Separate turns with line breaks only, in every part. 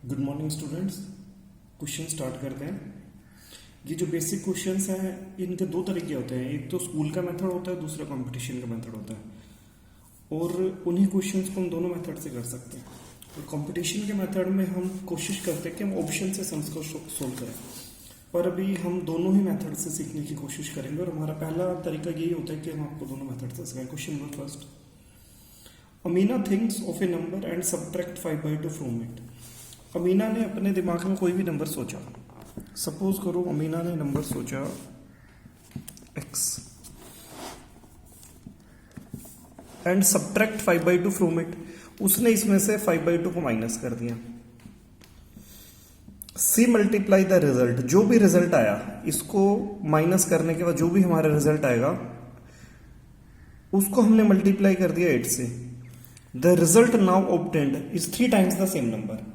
Good morning students. Question start करते हैं। ये जो बेसिक क्वेश्चंस हैं इनके दो तरीके होते हैं, एक तो स्कूल का मेथड होता है, दूसरा कंपटीशन का मेथड होता है। और उन्हीं क्वेश्चंस को हम दोनों मेथड से कर सकते हैं। और कंपटीशन के मेथड में हम कोशिश करते हैं कि हम ऑप्शन से सम्स को सोल्व करें, पर अभी हम दोनों ही मेथड से सीखने की कोशिश करेंगे। और हमारा पहला तरीका यही होता है कि हम आपको दोनों मेथड से सिखाएं। Question number first, Amina thinks of A number and subtract 5/2 from it. Amina ने अपने दिमाग में कोई भी नंबर सोचा। सपोज करो अमीना ने नंबर सोचा x and subtract 5/2 from it. उसने इसमें से 5/2 को माइनस कर दिया। सी मल्टीप्लाई द रिजल्ट, जो भी रिजल्ट आया इसको माइनस करने के बाद जो भी हमारा रिजल्ट आएगा उसको हमने मल्टीप्लाई कर दिया 8 से। The result now obtained is 3 times the same number.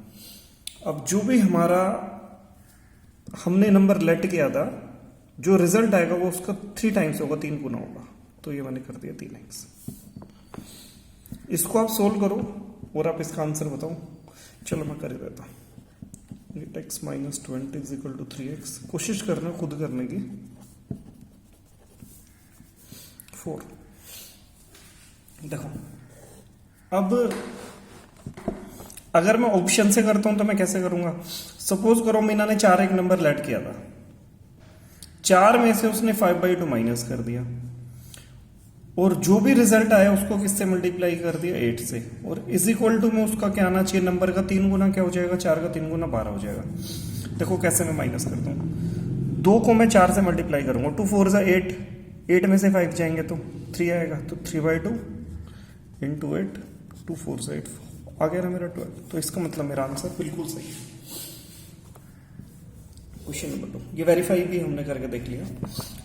अब जो भी हमारा हमने नंबर लेट किया था, जो रिजल्ट आएगा वो उसका 3 टाइम्स होगा, 3 गुना होगा। तो ये मैंने कर दिया 3x। इसको आप सोल्व करो और आप इसका आंसर बताओ। चलो मैं कर देता हूं। x minus 20 is equal to 3x। कोशिश करना खुद करने की। 4। देखो अब अगर मैं ऑप्शन से करता हूं तो मैं कैसे करूंगा। सपोज करो मीना ने 4 एक नंबर लेट किया था, 4 में से उसने 5/2 माइनस कर दिया और जो भी रिजल्ट आया उसको किससे मल्टीप्लाई कर दिया 8 से। और इज इक्वल टू में उसका क्या आना चाहिए, नंबर का 3 गुना क्या हो जाएगा, 4 का 3 गुना 12 हो जाएगा। देखो कैसे मैं माइनस करता हूं। 2 को मैं 4 से मल्टीप्लाई करूंगा, 2 4 जा 8, 8 में से 5 जाएंगे तो 3 आएगा, तो 3/2 इंटू 8, 2 4 जा 8 आ गया ना मेरा 12। तो इसका मतलब मेरा आंसर बिल्कुल सही है। क्वेश्चन नंबर 2, ये वेरीफाई भी हमने करके देख लिया।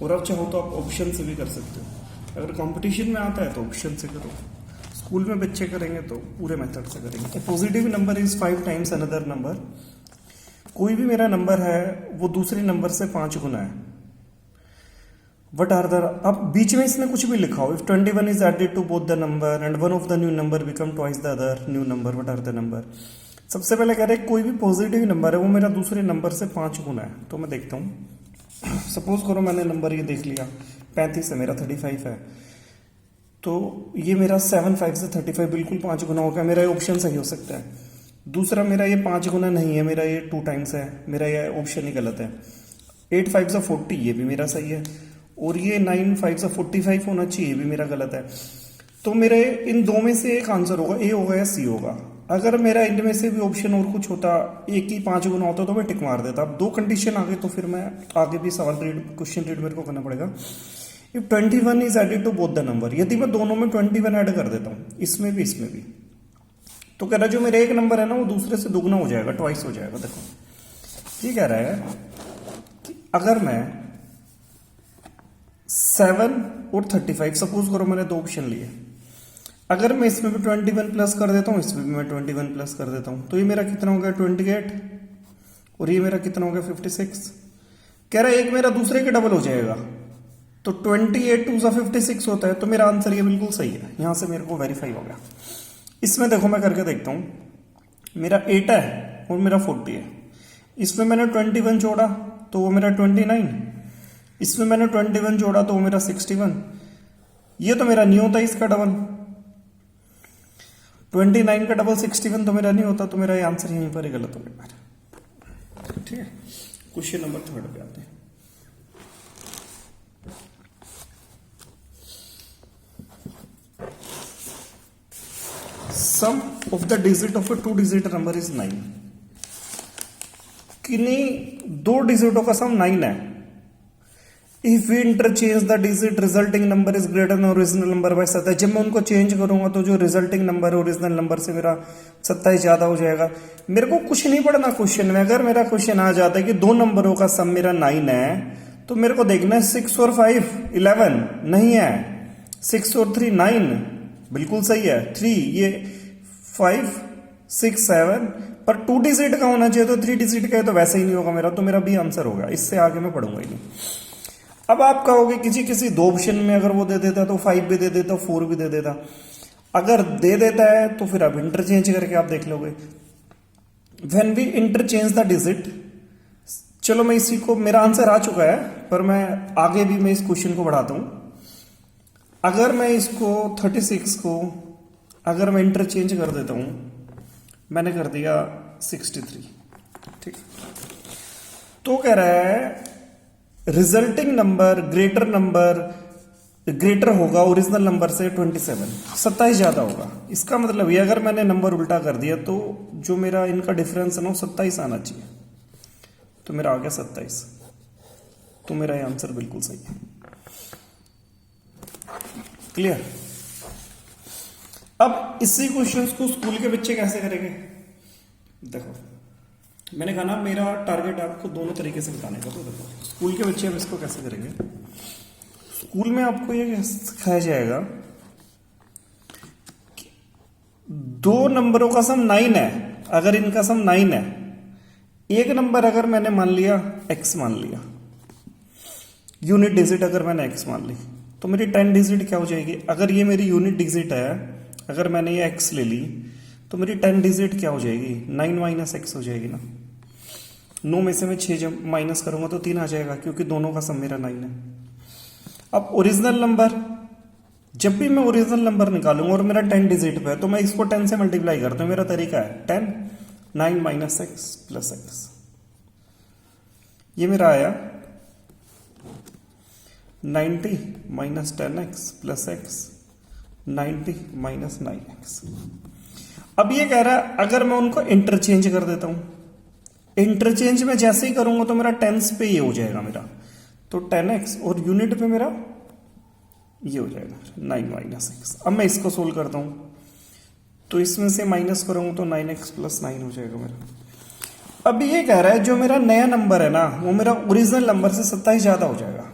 और अब चाहो तो आप ऑप्शन से भी कर सकते हो। अगर कंपटीशन में आता है तो ऑप्शन से करो, स्कूल में बच्चे करेंगे तो पूरे मेथड से करेंगे। Positive number is 5 times another number. कोई भी मेरा नंबर है वो दूसरे नंबर से 5 गुना है। वट आर द, अब बीच में इसने कुछ भी लिखा हो। If 21 is added to both the number and one of the new number become twice the other new number, what are the number. सबसे पहले कह रहे हैं कोई भी पॉजिटिव नंबर है वो मेरा दूसरे नंबर से 5 गुना है। तो मैं देखता हूं। सपोज करो मैंने नंबर ये देख लिया 35 है, मेरा 35 है, तो ये मेरा 7 5 से 35 बिल्कुल 5 गुना होगा। मेरा ये ऑप्शन सही हो सकता है। दूसरा मेरा ये 5 गुना नहीं है, मेरा ये 2 टाइम्स है, मेरा ये ऑप्शन ही गलत है। 8 5 से 40 ये भी मेरा सही है। और ये 9 5 से 45 होना चाहिए, ये भी मेरा गलत है। तो मेरे इन दो में से एक आंसर होगा, ए होगा या सी होगा। अगर मेरा इनमें से भी ऑप्शन और कुछ होता, एक ही 5 गुना होता तो मैं टिक मार देता। अब 2 कंडीशन आ गई तो फिर मैं आगे भी सवाल क्वेश्चन रीड मेरे को करना पड़ेगा। If 21 is added to both the number, यदि मैं दोनों में 21 ऐड कर देता हूं, इसमें भी इसमें भी, तो कह रहा है जो मेरा एक नंबर है ना वो दूसरे से दुगना हो जाएगा, ट्वाइस हो जाएगा। देखो ये कह रहा है कि अगर मैं 7 और 35, सपोज करो मैंने 2 ऑप्शन लिए, अगर मैं इसमें भी 21 प्लस कर देता हूं, इसमें भी मैं 21 प्लस कर देता हूं, तो ये मेरा कितना हो गया 28 और ये मेरा कितना हो गया 56। कह रहा है एक मेरा दूसरे के डबल हो जाएगा, तो 28 2 56 होता है। तो मेरा आंसर ये बिल्कुल सही है, यहां से मेरे को वेरीफाई हो गया। इसमें देखो मैं करके देखता हूं, मेरा 8 है और मेरा 40 है। इसमें मैंने 21 जोड़ा तो वो मेरा 29, इसमें मैंने 21 जोड़ा तो वो मेरा 61। ये तो मेरा नहीं होता इसका डबल, 29 का डबल 61 तो मेरा नहीं होता। तो मेरा ये आंसर यहीं पर ही गलत हो गया। ठीक है, क्वेश्चन नंबर 3 पे आते हैं। Sum of the digit of a 2 digit number is 9। किन्हीं 2 डिजिटों का सम 9 है। If we interchange the digit resulting number is greater than original number by 27। जब मैं उनको चेंज करूंगा तो जो रिजल्टिंग नंबर है ओरिजिनल नंबर से मेरा 27 ज्यादा हो जाएगा। मेरे को कुछ नहीं पढ़ना क्वेश्चन में। अगर मेरा क्वेश्चन आ जाता है कि 2 नंबरों का सम मेरा 9 है, तो मेरे को देखना है 6 और 5 11 नहीं है, 6 और 3 9 बिल्कुल सही है, 3 ये 5 6 7, पर 2 डिजिट का होना चाहिए, तो 3 डिजिट का है तो वैसे ही नहीं होगा मेरा। तो मेरा बी आंसर होगा। इससे आगे मैं पढ़ूंगा ही नहीं। अब आप कहोगे किसी किसी 2 ऑप्शन में अगर वो दे देता तो 5 भी दे देता, 4 भी दे देता। अगर दे देता है तो फिर आप इंटरचेंज करके आप देख लोगे। When we interchange the digit, चलो मैं इसी को, मेरा आंसर आ चुका है पर मैं आगे भी मैं इस क्वेश्चन को बढ़ाता हूं। अगर मैं इसको 36 को अगर मैं इंटरचेंज कर देता हूं, मैंने कर दिया 63, ठीक, तो कह रहा है रिजल्टिंग नंबर ग्रेटर होगा ओरिजिनल नंबर से 27, 27 ज्यादा होगा। इसका मतलब ये अगर मैंने नंबर उल्टा कर दिया तो जो मेरा इनका डिफरेंस है ना वो 27 आना चाहिए, तो मेरा आ गया 27, तो मेरा ये आंसर बिल्कुल सही है। क्लियर? अब इसी क्वेश्चंस को स्कूल के बच्चे कैसे करेंगे? देखो मैंने कहा ना मेरा टारगेट आपको दोनों तरीके से बताने का, तो देखो स्कूल के बच्चे अब इसको कैसे करेंगे। स्कूल में आपको ये सिखाया जाएगा कि 2 नंबरों का सम 9 है, अगर इनका सम 9 है, एक नंबर अगर मैंने मान लिया x मान लिया, यूनिट डिजिट अगर मैंने x मान ली, तो मेरी 10 डिजिट क्या हो जाएगी? अगर ये मेरी यूनिट डिजिट है, अगर मैंने ये x ले ली, तो मेरी 10 डिजिट क्या हो जाएगी? 9 माइनस x हो जाएगी ना। 9 में से मैं 6 जब माइनस करूंगा तो 3 आ जाएगा, क्योंकि दोनों का सम मेरा 9 है। अब ओरिजिनल नंबर, जब भी मैं ओरिजिनल नंबर निकालूंगा और मेरा 10 डिजिट पे है, तो मैं इसको 10 से मल्टीप्लाई करता हूं। मेरा तरीका है 10 9 माइनस एक्स प्लस एक्स, ये मेरा आया 90 minus 10x plus x, 90 minus 9x। अब ये कह रहा है अगर मैं उनको इंटरचेंज कर देता हूं, इंटरचेंज में जैसे ही करूंगा तो मेरा टेंस पे ये हो जाएगा मेरा, तो 10x और यूनिट पे मेरा ये हो जाएगा 9 माइनस एक्स। अब मैं इसको सोल्व करता हूं, तो इसमें से माइनस करूंगा तो 9x प्लस 9 हो जाएगा मेरा। अब ये कह रहा है जो मेरा नया नंबर है ना वो मेरा ओरिजिनल नंबर से 27 ज्यादा हो जाएगा।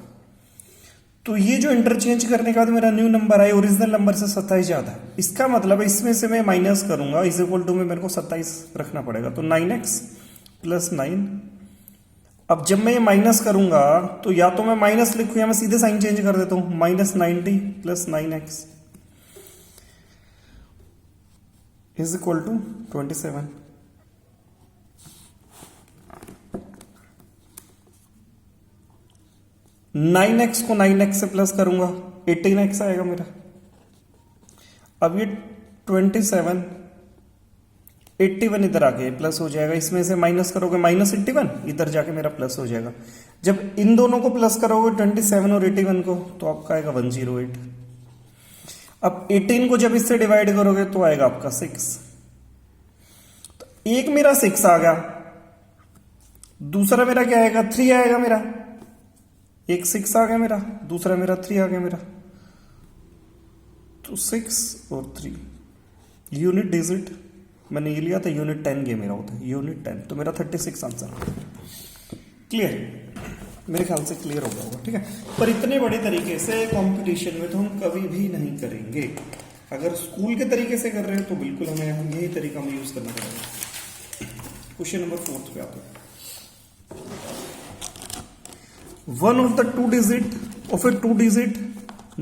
तो ये जो इंटरचेंज करने के बाद मेरा न्यू नंबर आया ओरिजिनल नंबर से 27 ज्यादा, इसका मतलब है इसमें से मैं माइनस करूंगा, इज इक्वल टू में मेरे को 27 रखना पड़ेगा, तो 9x प्लस 9। अब जब मैं ये माइनस करूंगा तो या तो मैं माइनस लिखूं या मैं सीधे साइन चेंज कर देता हूं, minus 90 plus 9x is equal to 27। Nine x को 9x से प्लस करूंगा 18x आएगा मेरा। अब ये 27 81 इधर आके प्लस हो जाएगा, इसमें से माइनस करोगे माइनस 81, इधर जाके मेरा प्लस हो जाएगा। जब इन दोनों को प्लस करोगे 27 और 81 को, तो आपका आएगा 108। अब 18 को जब इससे डिवाइड करोगे तो आएगा आपका 6। तो एक मेरा 6 आ गया, दूसरा मेरा क्या आएगा? 3 आएगा मेरा। एक 6 आ गया मेरा, दूसरा मेरा 3 आ गया मेरा, तो 6 और 3 यूनिट डिजिट मैंने ये लिया था, यूनिट 10 ये मेरा होता है, यूनिट 10, तो मेरा 36 आंसर। क्लियर? मेरे ख्याल से क्लियर हो गया होगा, ठीक है। पर इतने बड़े तरीके से कंपटीशन में तो हम कभी भी नहीं करेंगे। अगर स्कूल के तरीके से कर रहे हो तो बिल्कुल हमें यही तरीका हमें यूज करना पड़ेगा। क्वेश्चन नंबर 4 पे आते हैं। One of the two digit of a 2 digit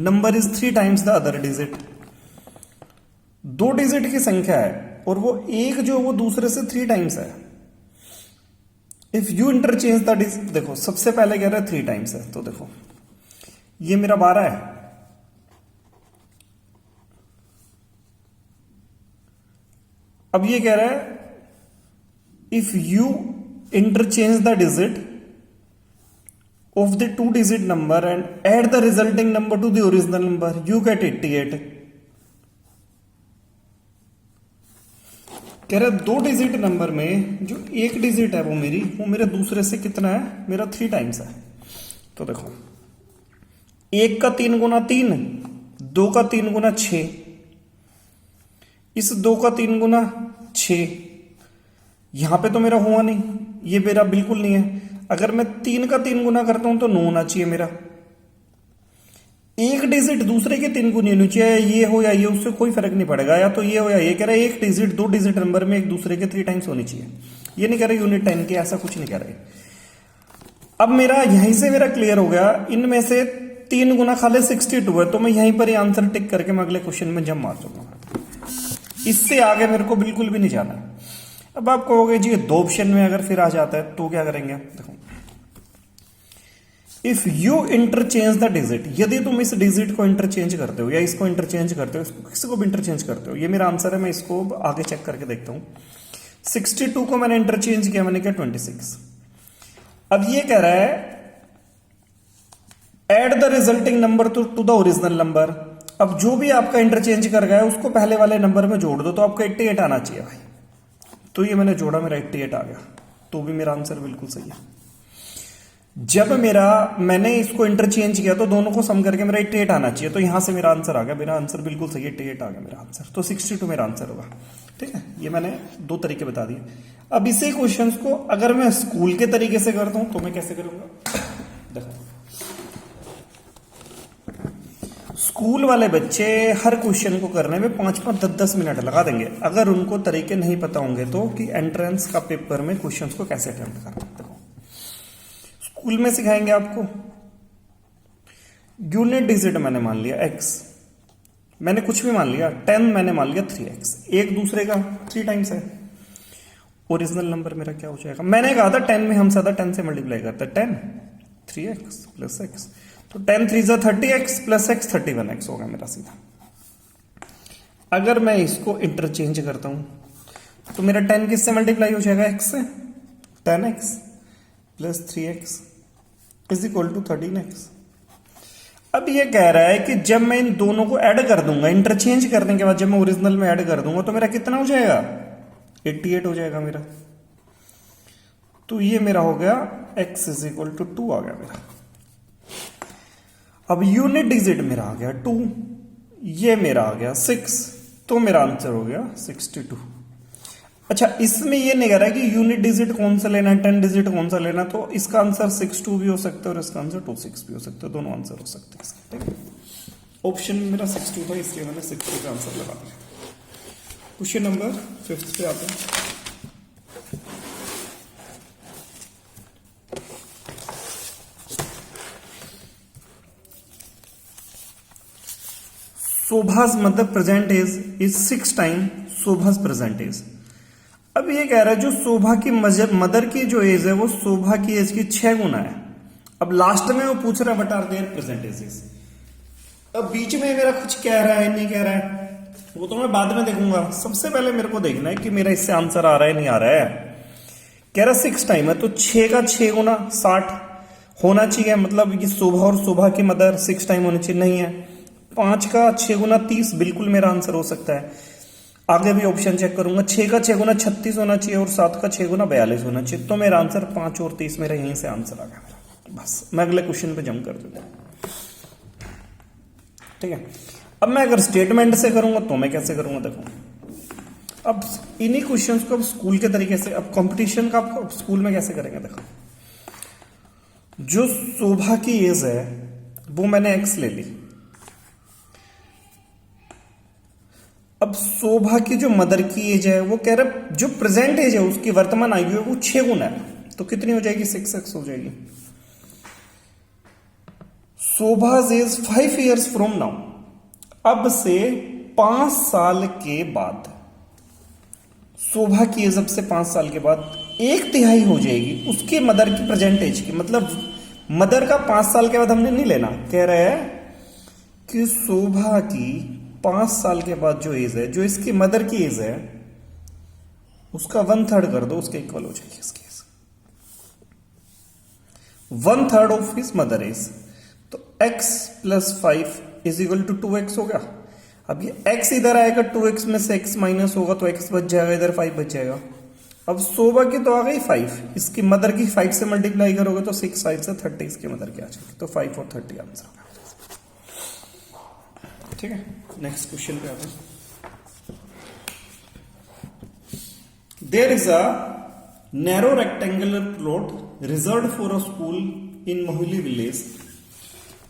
number is 3 times the other digit। 2 digit की संख्या है और वो एक जो वो दूसरे से 3 टाइम्स है। If you interchange the digit, देखो सबसे पहले कह रहा है 3 टाइम्स है, तो देखो ये मेरा 12 है, अब ये कह रहा है if you interchange the digit of the 2 digit number and add the resulting number to the original number, you get 88। कह रहा 2 डिजिट नंबर में जो एक डिजिट है वो मेरे दूसरे से कितना है? मेरा 3 टाइम्स है। तो देखो 1 का 3 गुना 3, 2 का 3 गुना 6, इस 2 का 3 गुना 6, यहां पे तो मेरा हुआ नहीं, ये मेरा बिल्कुल नहीं है। अगर मैं 3 का 3 गुना करता हूं तो 9 होना चाहिए मेरा। एक डिजिट दूसरे के 3 गुने होनी चाहिए, ये हो या ये, उससे कोई फर्क नहीं पड़ेगा, या तो ये हो या ये। कह रहा है एक डिजिट 2 डिजिट नंबर में एक दूसरे के 3 टाइम्स होनी चाहिए। ये नहीं कह रहे यूनिट 10 के, ऐसा कुछ नहीं कह रहे। अब मेरा यहीं से मेरा क्लियर हो गया, इनमें से 3 गुना खाली 62 है, तो मैं यहीं पर आंसर टिक करके मैं अगले क्वेश्चन में जंप मार दूंगा। इससे आगे मेरे को बिल्कुल भी नहीं जाना। अब आप कहोगे जी 2 ऑप्शन में अगर फिर आ जाता है तो क्या करेंगे? देखो, if you interchange the digit, यदि तुम इस डिजिट को इंटरचेंज करते हो या इसको इंटरचेंज करते हो, इसको किसी को भी इंटरचेंज करते हो, ये मेरा आंसर है, मैं इसको आगे चेक करके देखता हूं। 62 को मैंने इंटरचेंज किया, मैंने किया 26। अब ये कह रहा है add the resulting number to the original number. अब जो भी आपका इंटरचेंज कर गया है उसको पहले वाले नंबर में जोड़ दो, तो आपका 88 आना चाहिए भाई। तो ये मैंने जोड़ा, मेरा 88 आ गया, तो भी मेरा आंसर बिल्कुल सही है। जब मैंने इसको इंटरचेंज किया तो दोनों को सम करके मेरा 88 आना चाहिए, तो यहां से मेरा आंसर आ गया, मेरा आंसर बिल्कुल सही है, 88 आ गया मेरा आंसर। तो 62 मेरा आंसर होगा। ठीक है, ये मैंने 2 तरीके बता दिए। अब इसी क्वेश्चंस को अगर मैं स्कूल के तरीके से करता हूं तो मैं कैसे करूंगा? देखो, स्कूल वाले बच्चे हर क्वेश्चन को करने में 5-5, 10-10 मिनट लगा देंगे अगर उनको तरीके नहीं पता होंगे तो, कि एंट्रेंस का पेपर में क्वेश्चंस को कैसे अटेम्प्ट करना। देखो, स्कूल में सिखाएंगे आपको यूनिट डिजिट मैंने मान लिया x, मैंने कुछ भी मान लिया 10, मैंने मान लिया 3x, एक दूसरे का 3 टाइम्स है। ओरिजिनल नंबर मेरा क्या हो जाएगा? मैंने कहा था 10 में हम सदा 10 से मल्टीप्लाई करते हैं, 10 3x प्लस x, तो 10 3 30x प्लस x 31x होगा मेरा सीधा। अगर मैं इसको इंटरचेंज करता हूं तो मेरा 10 किससे मल्टीप्लाई हो जाएगा? x से, 10x plus 3x is equal to 13x। अब ये कह रहा है कि जब मैं इन दोनों को ऐड कर दूंगा, इंटरचेंज करने के बाद जब मैं ओरिजिनल में ऐड कर दूंगा तो मेरा कितना हो जाएगा? 88 हो जाएगा मेरा। तो ये मेरा हो गया x इज इक्वल टू 2 आ गया मेरा। अब यूनिट डिजिट मेरा आ गया 2, ये मेरा आ गया 6, तो मेरा आंसर हो गया 62। अच्छा, इसमें ये नहीं कह रहा है कि यूनिट डिजिट कौन सा लेना है, 10 डिजिट कौन सा लेना, तो इसका आंसर 62 भी हो सकता है और इसका आंसर 26 भी हो सकता है, दोनों आंसर हो सकते हैं इसके। ठीक है, ऑप्शन मेरा 62 था इसलिए मैंने 62 का आंसर लगा दिया। क्वेश्चन नंबर 5 पे आते हैं। Shobha's mother present age is 6 time Shobha's present age। अब ये कह रहा है जो शोभा की मदर की जो एज है वो शोभा की एज की 6 गुना है। अब लास्ट में वो पूछ रहा है but are their present ages. अब बीच में मेरा कुछ कह रहा है नहीं कह रहा है वो तो मैं बाद में देखूंगा, सबसे पहले मेरे को देखना है कि मेरा इससे आंसर आ रहा है नहीं आ रहा है। कह रहा 6 टाइम है तो 6 का 6 गुना 60 होना चाहिए, मतलब ये शोभा और शोभा की मदर 6 टाइम होनी चाहिए, नहीं है। 5 का 6 गुना 30 बिल्कुल मेरा आंसर हो सकता है। आगे भी ऑप्शन चेक करूंगा, 6 का 6 गुना 36 होना चाहिए और 7 का 6 गुना 42 होना चाहिए, तो मेरा आंसर 5 और 30 मेरा यहीं से आंसर आ गया मेरा। बस मैं अगले क्वेश्चन पे जंप कर देता हूं। ठीक है, अब मैं अगर स्टेटमेंट से करूंगा तो मैं कैसे करूंगा? देखो, अब इन्हीं क्वेश्चंस को अब स्कूल के तरीके से, अब कंपटीशन का आप स्कूल में कैसे करेंगे? देखो, जो शोभा की एज है वो मैंने एक्स ले ली। अब शोभा की जो मदर की एज है वो कह रहा जो प्रेजेंट एज है उसकी वर्तमान आयु है वो 6 गुना है, तो कितनी हो जाएगी? 6x हो जाएगी। शोभा's एज 5 years फ्रॉम नाउ, अब से 5 साल के बाद शोभा की एज अब से 5 साल के बाद 1/3 हो जाएगी उसके मदर की प्रेजेंट एज की, मतलब मदर का 5 साल के बाद हमने नहीं लेना। कह रहे हैं कि शोभा की 5 साल के बाद जो एज है, जो इसकी मदर की एज है उसका 1/3 कर दो, उसके इक्वल हो जाएगी इसकी age, 1/3 of his mother age. तो x plus 5 is equal to 2x हो गया। अब ये x इधर आएगा, 2x में से x माइनस होगा तो x बच जाएगा, इधर 5 बच जाएगा। अब शोभा की तो आ गई 5, इसकी मदर की 5 से मल्टीप्लाई करोगे तो 6 5 से 30 इसकी मदर की आ जाएगी, तो 5 और 30 आंसर होगा। ठीक है, नेक्स्ट क्वेश्चन पे आते हैं। There is a narrow rectangular plot reserve for a school in Mohali village.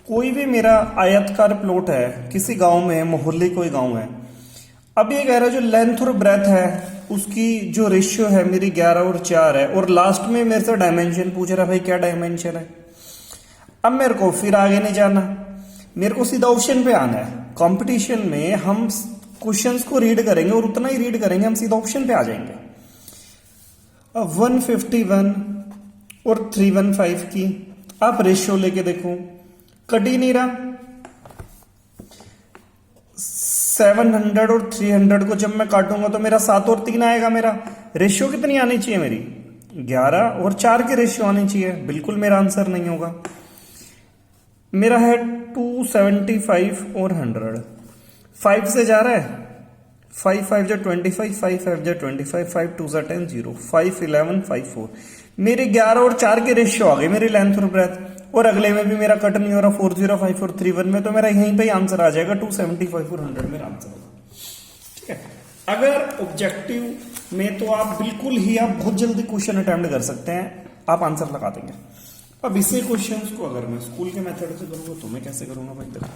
कोई भी मेरा आयतकार प्लॉट है किसी गांव में, मोहल्ले कोई गांव है। अब ये कह रहा है जो लेंथ और ब्रेथ है उसकी जो रेशियो है मेरी 11 और 4 है, और लास्ट में मेरे से डायमेंशन पूछ रहा है, भाई क्या डायमेंशन है। अब मेरे को फिर आगे नहीं जाना, मेरे को सीधा ऑप्शन पे आना है। कंपटीशन में हम क्वेश्चंस को रीड करेंगे और उतना ही रीड करेंगे, हम सीधा ऑप्शन पे आ जाएंगे। 151 और 315 की आप रेशियो लेके देखो, कट ही नहीं रहा। 700 और 300 को जब मैं काटूंगा तो मेरा 7 और 3 आएगा। मेरा रेशियो कितनी आनी चाहिए, मेरी 11 और 4 की रेशियो आनी चाहिए। बिल्कुल मेरा आंसर नहीं होगा। मेरा है 275 और 100, 5 से जा रहा है, 5 5 जा 25, 5 5 जा 25, 5 2 जा 10, 0, 5 11 5 4। मेरे 11 और 4 के रेशियो आ गए मेरी लेंथ और ब्रेथ। और अगले में भी मेरा कट नहीं हो रहा, 405 और 31 में, तो मेरा यहीं पे ही आंसर आ जाएगा 275 और 100 मेरा आंसर होगा। ठीक है, अगर ऑब्जेक्टिव में तो आप बिल्कुल ही आप बहुत जल्दी क्वेश्चन अटेम्प्ट कर सकते हैं, आप आंसर लगा देंगे। अब इसी क्वेश्चंस को अगर मैं स्कूल के मेथड से करूंगा तो मैं कैसे करूंगा भाई? देखो,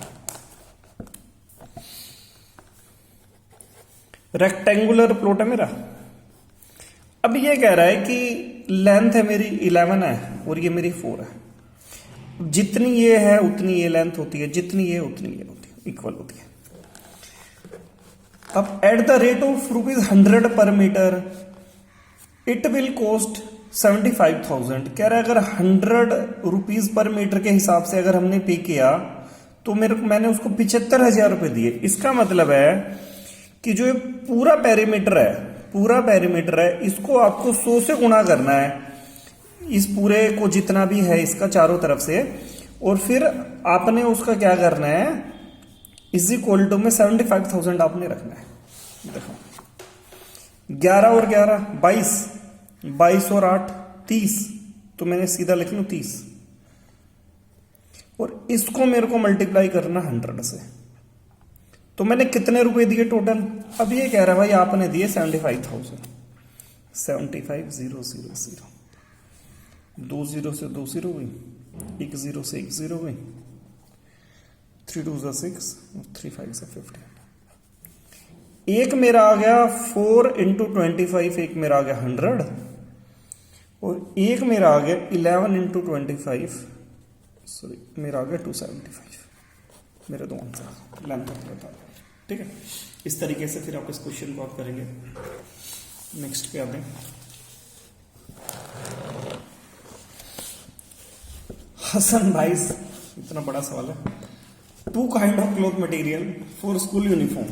रेक्टेंगुलर प्लॉट है मेरा। अब ये कह रहा है कि लेंथ है मेरी 11 है और ये मेरी 4 है। जितनी ये है उतनी ये लेंथ होती है, जितनी ये उतनी ये होती है, इक्वल होती है। अब एट द रेट ऑफ ₹100 पर मीटर इट विल कॉस्ट 75,000। कह रहा है अगर 100 रुपीज पर मीटर के हिसाब से अगर हमने पे किया तो मैंने उसको 75,000 रुपए दिए। इसका मतलब है कि जो ये पूरा पेरीमीटर है इसको आपको 100 से गुणा करना है, इस पूरे को जितना भी है इसका चारों तरफ से, और फिर आपने उसका क्या करना है, इज इक्वल टू में 75,000 आपने रखना है। देखो 11 और 11 22, 22 और 8 30, तो मैंने सीधा लिख लूं 30, और इसको मेरे को मल्टीप्लाई करना 100 से। तो मैंने कितने रुपए दिए टोटल? अब ये कह रहा है भाई आपने दिए 75,000। 75,000, 2 0 से 2 0 हुई, 1 0 से 1 0 हुई, 3 2 जा 6 और 3 5 जा 15। एक मेरा आ गया 4 × 25, एक मेरा आ गया 100, और एक मेरा आ गया 11 × 25, सॉरी मेरा आ गया 275। मेरे दो आंसर लेंथ बता। ठीक है, इस तरीके से फिर आप इस क्वेश्चन को आप करेंगे। नेक्स्ट पे आते हैं। हसन भाई, इतना बड़ा सवाल है। 2 kind of cloth material for school uniform.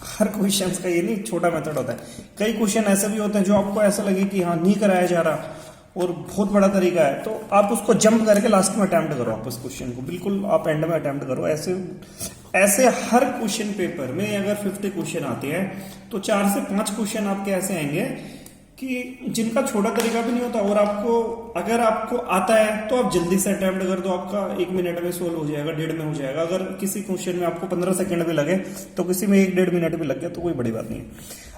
Her question का ये नहीं छोटा मेथड होता है, कई क्वेश्चन ऐसे भी होते हैं जो आपको ऐसा लगे कि हाँ नहीं कराया जा रहा और बहुत बड़ा तरीका है, तो आप उसको जंप करके लास्ट में अटेम्प्ट करो। आप उस क्वेश्चन को बिल्कुल आप एंड में अटेम्प्ट करो। ऐसे हर क्वेश्चन पेपर में अगर 50 क्वेश्चन आते हैं तो 4 से 5 क्वेश्चन आपके ऐसे आएंगे कि जिनका छोटा तरीका भी नहीं होता, और अगर आपको आता है तो आप जल्दी से अटेम्प्ट कर दो, आपका 1 मिनट में सोल्व हो जाएगा, 1.5 में हो जाएगा। अगर किसी क्वेश्चन में आपको 15 सेकंड भी लगे तो किसी में 1-1.5 मिनट भी लग गया तो कोई बड़ी बात नहीं है।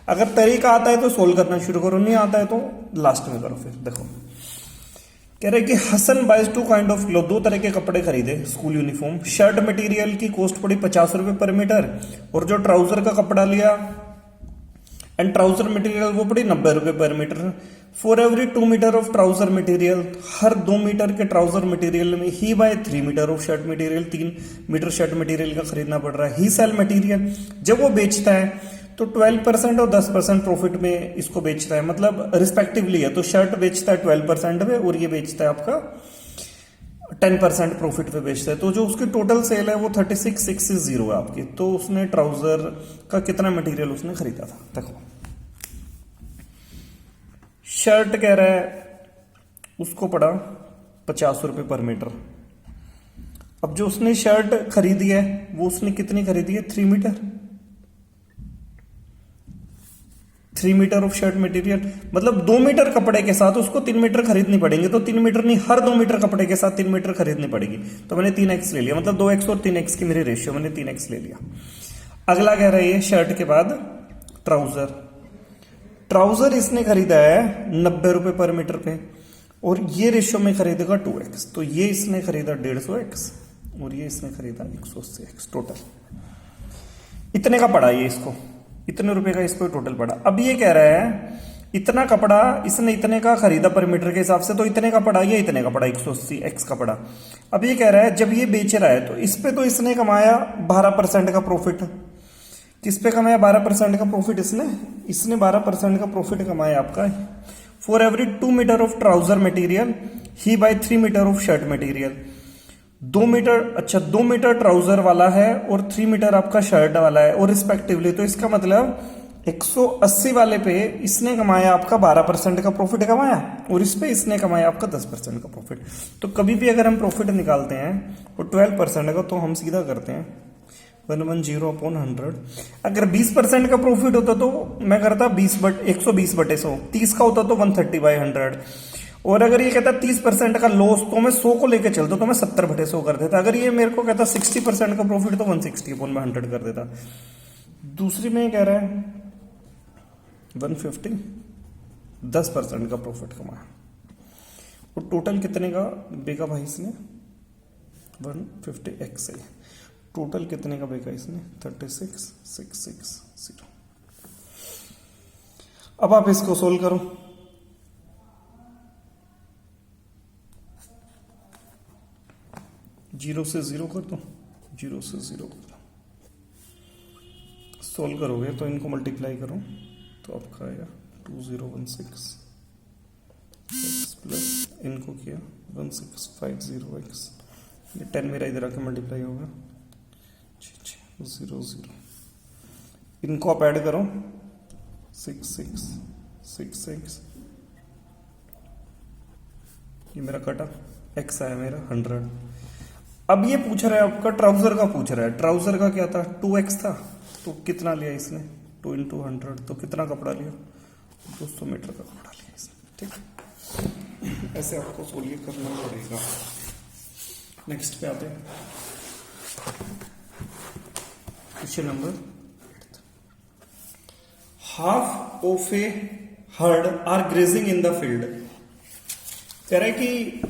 अगर तरीका आता है तो सोल्व करना शुरू करो, नहीं आता है तो लास्ट में करो। फिर देखो कह रहे कि Hasan buys 2 kind of cloth, 2 तरह के कपड़े खरीदे स्कूल यूनिफॉर्म। शर्ट मटेरियल की कॉस्ट पड़ी 50 रुपए पर मीटर, और जो ट्राउजर का कपड़ा लिया एंड ट्राउजर मटेरियल वो पड़ी 90 रुपए पर metre. For every 2 metre of trouser material, हर 2 मीटर के ट्राउजर मटेरियल में ही buy 3 metre of shirt material, 3 metre shirt material का खरीदना पड़ रहा है। ही सेल मटेरियल, जब वो बेचता है तो 12% और 10% प्रॉफिट में इसको बेचता है, मतलब रिस्पेक्टिवली है। तो शर्ट बेचता है 12% में और ये बेचता है आपका 10% प्रॉफिट पे बेचता है। तो जो उसकी टोटल सेल है वो 36,660 है आपकी। तो उसने ट्राउजर का कितना मटेरियल उसने खरीदा था? देखो शर्ट कह रहा है उसको पड़ा 50 रुपए पर मीटर। अब जो उसने शर्ट खरीदी है वो उसने कितनी खरीदी है? 3 metre. 3 metre of shirt material, मतलब 2 मीटर कपड़े के साथ उसको 3 मीटर खरीदनी पड़ेंगे। तो 3 मीटर नहीं, हर 2 मीटर कपड़े के साथ 3 मीटर खरीदनी पड़ेगी। तो मैंने 3x ले लिया, मतलब 2x और 3x की मेरी रेशियो, मैंने 3x ले लिया। अगला कह रहा है शर्ट के बाद ट्राउजर। ट्राउजर इसने खरीदा है 90 रुपए पर मीटर पे, और ये रेशियो में खरीदेगा 2x। तो ये इसने खरीदा 150x और ये इसने खरीदा 180x। टोटल इतने का पड़ा ये इसको, इतने रुपए का इसको टोटल पड़ा। अब ये कह रहा है इतना कपड़ा इसने इतने का खरीदा पर मीटर के हिसाब से, तो इतने का पड़ा, ये इतने का पड़ा 180x का पड़ा। अब ये कह रहा है जब ये बेच रहा है तो इस पे तो इसने कमाया 12% का प्रॉफिट, किस पे कमाया 12% का प्रॉफिट इसने 12% का प्रॉफिट कमाया आपका। For every 2 metre of trouser material he buy 3 metre of shirt material. 2 metre, अच्छा 2 मीटर ट्राउजर वाला है और 3 मीटर आपका शर्ट वाला है और रिस्पेक्टिवली। तो इसका मतलब 180 वाले पे इसने कमाया आपका 12% का प्रॉफिट कमाया और इस पे इसने कमाया आपका 10% का प्रॉफिट। तो कभी भी अगर हम प्रॉफिट निकालते हैं और 12% का, तो हम सीधा करते हैं 110/100। अगर 20% का प्रॉफिट होता तो मैं करता 120/100, 30 का होता तो 130/100। और अगर ये कहता 30% का लॉस तो मैं 100 को लेकर चलता तो मैं 70/100 कर देता। अगर ये मेरे को कहता 60% का प्रॉफिट तो 160/100 कर देता। दूसरी में ये कह रहा है 150, 10% का प्रॉफिट कमाया और टोटल कितने का बेचा भाई इसने 150x से। टोटल कितने का बेचा इसने 36,660। अब आप इसको सोल्व करो। जीरो से जीरो कर दो, जीरो से जीरो कर दो। सोल्व करोगे तो इनको मल्टीप्लाई करो तो आपका आएगा 2016 x प्लस इनको किया 1650x। ये 10 मेरा इधर आके मल्टीप्लाई होगा 0 इनको आप ऐड करो 6 ये मेरा कटा x आया मेरा 100। अब ये पूछ रहा है आपका ट्राउजर का पूछ रहा है। ट्राउजर का क्या था 2x था तो कितना लिया इसने 2 × 100 तो कितना कपड़ा लिया 200 मीटर का कपड़ा लिया इसने। ठीक, ऐसे आपको सोल्व करना पड़ेगा। नेक्स्ट पे आते हैं question number 8। Half of a herd are grazing in the field. कह रहा है कि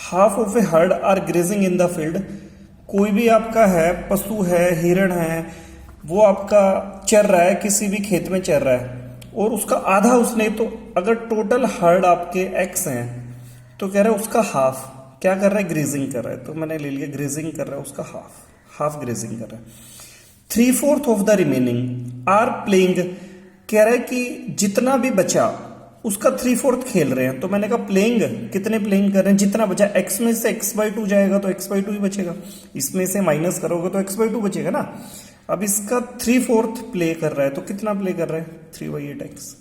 half of a herd are grazing in the field. कोई भी आपका है पशु है हिरण है वो आपका चर रहा है किसी भी खेत में चर रहा है और उसका आधा उसने, तो अगर टोटल हर्ड आपके x हैं तो कह रहा है उसका हाफ क्या कर रहा है ग्रेजिंग कर रहा है। तो मैंने ले लिया ग्रेजिंग कर रहा है उसका हाफ ग्रेजिंग कर रहा है। 3/4 of the remaining are playing. कह रहा है कि जितना भी बचा उसका 3/4 खेल रहे हैं। तो मैंने कहा प्लेइंग कितने प्लेइंग कर रहे हैं, जितना बचा x में से x/2 जाएगा तो x/2 ही बचेगा, इसमें से माइनस करोगे तो x/2 बचेगा ना। अब इसका 3/4 प्ले कर रहा है तो कितना प्ले कर रहा है 3/8x।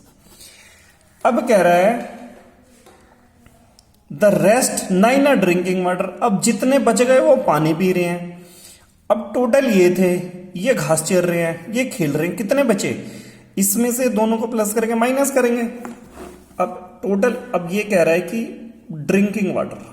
अब कह रहा है the rest 9 are drinking water. अब जितने बच गए वो पानी पी रहे हैं। अब टोटल ये थे, ये घास चर रहे हैं, ये खेल रहे हैं, कितने बचे इसमें से दोनों को प्लस करके माइनस करेंगे। अब टोटल अब ये कह रहा है कि ड्रिंकिंग वाटर